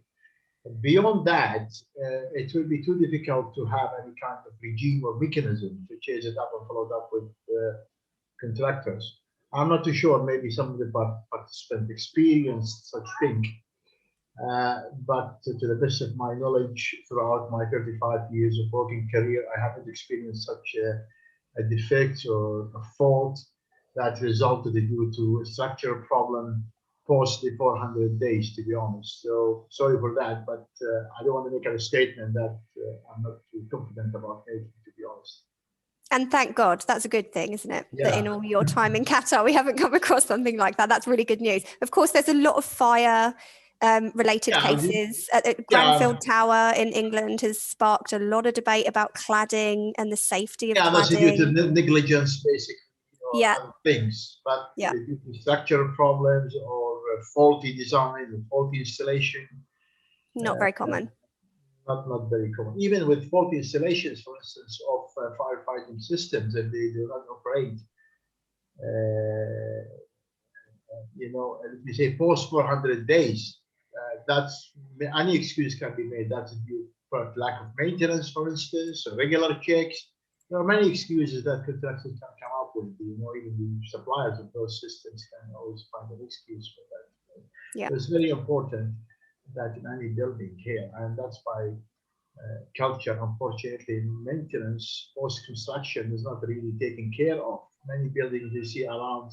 Beyond that, it will be too difficult to have any kind of regime or mechanism to chase it up and follow it up with contractors. I'm not too sure, maybe some of the participants experienced such thing, but to the best of my knowledge, throughout my 35 years of working career, I haven't experienced such a defect or a fault that resulted due to a structural problem post the 400 days, to be honest. So sorry for that, but I don't want to make a statement that I'm not too confident about making, to be honest. And thank God, that's a good thing, isn't it? Yeah. That in all your time in Qatar, we haven't come across something like that. That's really good news. Of course, there's a lot of fire related cases. Grenfell Tower in England has sparked a lot of debate about cladding and the safety of cladding. That's due to negligence, basically, and things. But due to structural problems or faulty design or faulty installation. Not very common. Not very common. Even with faulty installations, for instance, of firefighting systems, that they do not operate, let me say post 400 days, that's any excuse can be made. That's due for lack of maintenance, for instance, or regular checks. There are many excuses that contractors can come up with. Even the suppliers of those systems can always find an excuse for that. Yeah, so it's very important that in any building here, and that's why culture, unfortunately, maintenance post-construction is not really taken care of. Many buildings you see around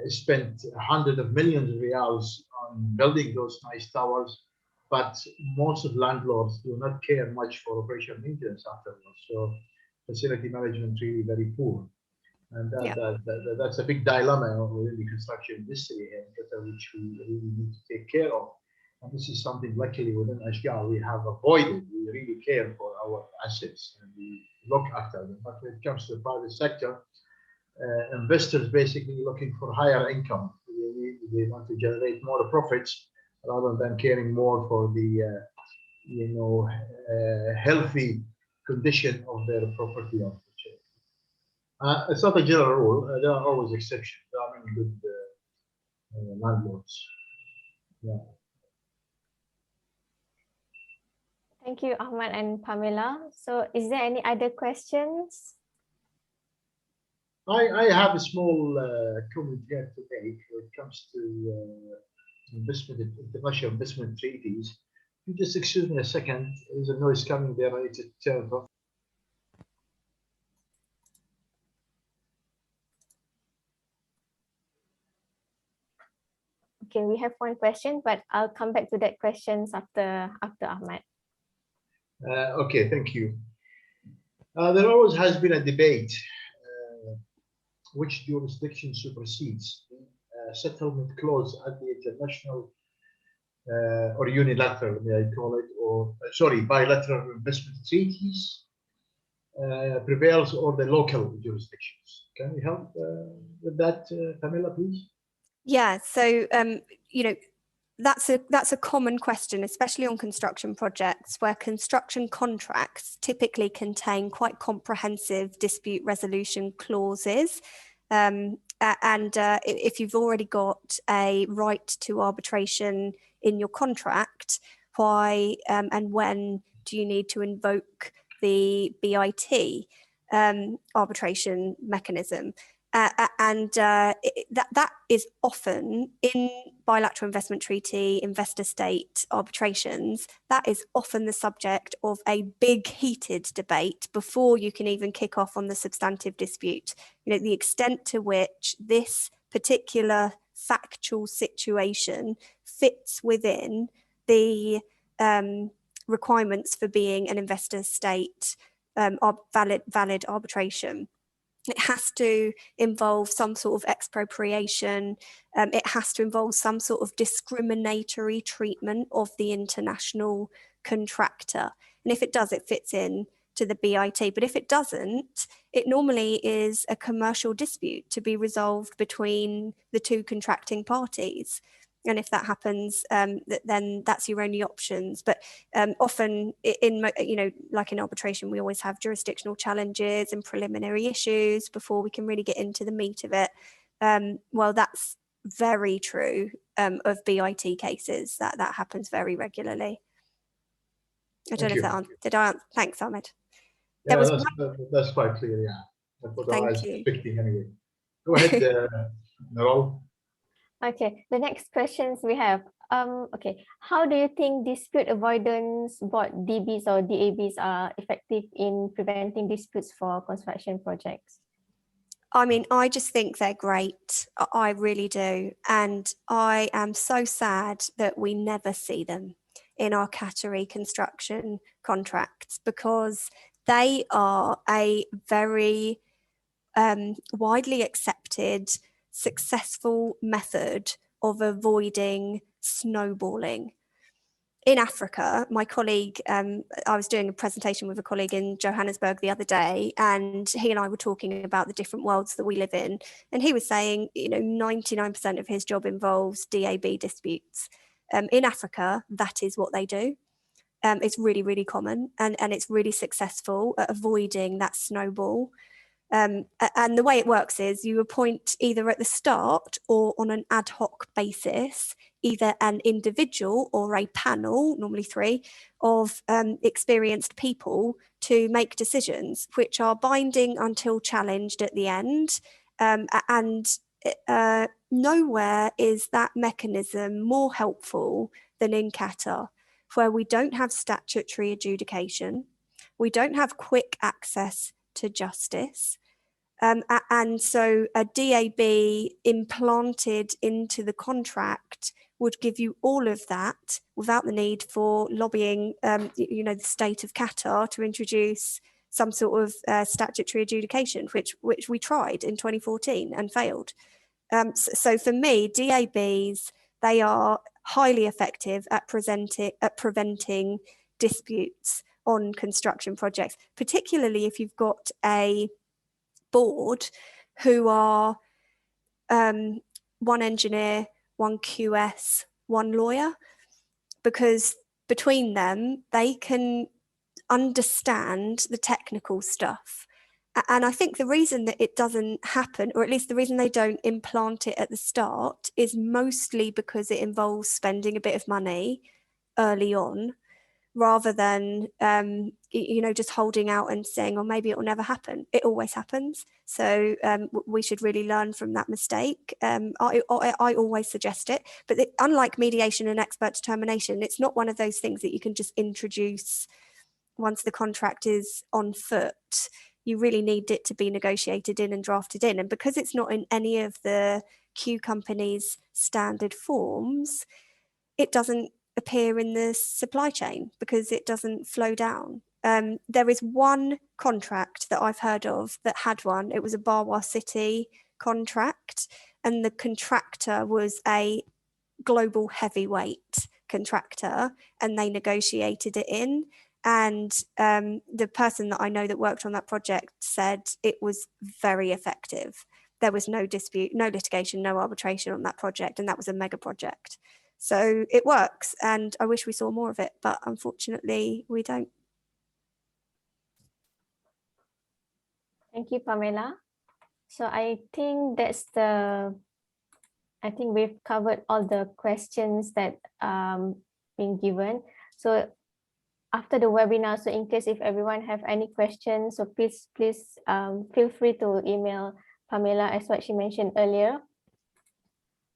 spent hundreds of millions of riyals on building those nice towers, but most of landlords do not care much for operational maintenance afterwards. So facility management really very poor. And that's a big dilemma within the construction industry here, which we really need to take care of. And this is something, luckily, within Ashgar, we have avoided. We really care for our assets and we look after them. But when it comes to the private sector, investors basically looking for higher income. They want to generate more profits rather than caring more for the, healthy condition of their property. It's not a general rule. There are always exceptions. There are many good landlords. Yeah. Thank you, Ahmad and Pamela. So is there any other questions? I have a small comment here to make when it comes to international investment treaties. You just excuse me a second. There's a noise coming there. I need to turn it off. Okay, we have one question, but I'll come back to that questions after Ahmad. Okay, thank you. There always has been a debate which jurisdiction supersedes the settlement clause at the international or unilateral, may I call it, or bilateral investment treaties prevails or the local jurisdictions. Can you help with that, Pamela, please? Yeah, so that's a common question, especially on construction projects where construction contracts typically contain quite comprehensive dispute resolution clauses. And if you've already got a right to arbitration in your contract, why and when do you need to invoke the BIT arbitration mechanism? That is often in bilateral investment treaty, investor state arbitrations, that is often the subject of a big heated debate before you can even kick off on the substantive dispute. The extent to which this particular factual situation fits within the requirements for being an investor state valid arbitration. It has to involve some sort of expropriation. It has to involve some sort of discriminatory treatment of the international contractor. And if it does, it fits in to the BIT. But if it doesn't, it normally is a commercial dispute to be resolved between the two contracting parties. And if that happens, then that's your only options. But often, like in arbitration, we always have jurisdictional challenges and preliminary issues before we can really get into the meat of it. Well, that's very true of BIT cases. That happens very regulally. I don't know if that answered. Did I? Thanks, Ahmed. Yeah, that's quite clear. Yeah, that's what I was expecting anyway. Go ahead, Nurul. Okay, the next questions we have. Okay, how do you think dispute avoidance board DBs or DABs are effective in preventing disputes for construction projects? I mean, I just think they're great. I really do. And I am so sad that we never see them in our Qatari construction contracts, because they are a very widely accepted, successful method of avoiding snowballing. In Africa, my colleague, I was doing a presentation with a colleague in Johannesburg the other day, and he and I were talking about the different worlds that we live in. And he was saying, 99% of his job involves DAB disputes. In Africa, that is what they do. It's really, really common, and it's really successful at avoiding that snowball. And the way it works is you appoint either at the start or on an ad hoc basis, either an individual or a panel, normally 3, of experienced people to make decisions which are binding until challenged at the end. And nowhere is that mechanism more helpful than in Qatar, where we don't have statutory adjudication, we don't have quick access to justice. And so a DAB implanted into the contract would give you all of that without the need for lobbying, the state of Qatar to introduce some sort of statutory adjudication, which we tried in 2014 and failed. So for me, DABs, they are highly effective at preventing disputes on construction projects, particularly if you've got a board who are one engineer, one QS, one lawyer, because between them they can understand the technical stuff. And I think the reason that it doesn't happen, or at least the reason they don't implant it at the start, is mostly because it involves spending a bit of money early on, rather than just holding out and saying, oh, maybe it will never happen. It always happens. So we should really learn from that mistake. I always suggest it, but unlike mediation and expert determination, it's not one of those things that you can just introduce once the contract is on foot. You really need it to be negotiated in and drafted in. And because it's not in any of the Q company's standard forms, it doesn't appear in the supply chain because it doesn't flow down. There is one contract that I've heard of that had one. It was a Barwa City contract, and the contractor was a global heavyweight contractor, and they negotiated it in. And the person that I know that worked on that project said it was very effective. There was no dispute, no litigation, no arbitration on that project, and that was a mega project. So it works, and I wish we saw more of it, but unfortunately we don't. Thank you, Pamela. So I think we've covered all the questions that been given. So after the webinar, so in case if everyone have any questions, so please feel free to email Pamela, as what she mentioned earlier.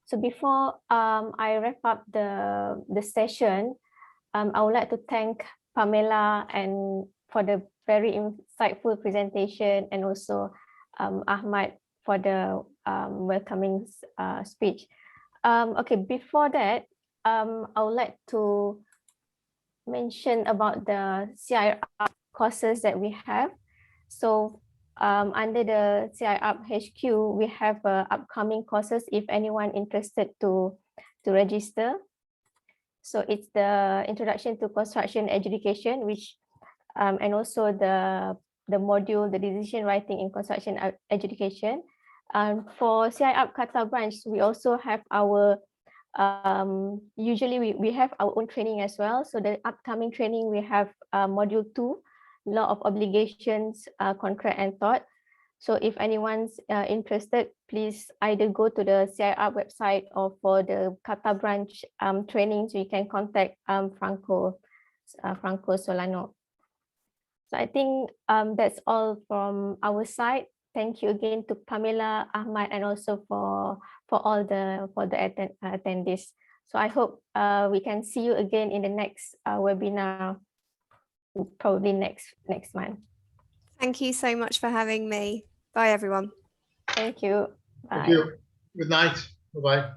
So before I wrap up the session, I would like to thank Pamela and for the very insightful presentation, and also Ahmad for the welcoming speech. Okay, before that, I would like to mention about the CIR courses that we have. So under the CIR HQ, we have upcoming courses if anyone interested to register. So it's the Introduction to Construction Education, which and also the module, the decision writing in construction education. For CIR Qatar branch, we also have our usually we have our own training as well. So the upcoming training, we have module 2, Law of Obligations, Contract and Tort. So if anyone's interested, please either go to the CIR website, or for the Qatar branch training, so you can contact Franco Solano. So I think that's all from our side. Thank you again to Pamela, Ahmad, and also for all the attendees. So I hope we can see you again in the next webinar, probably next month. Thank you so much for having me. Bye, everyone. Thank you. Bye. Thank you. Good night. Bye-bye.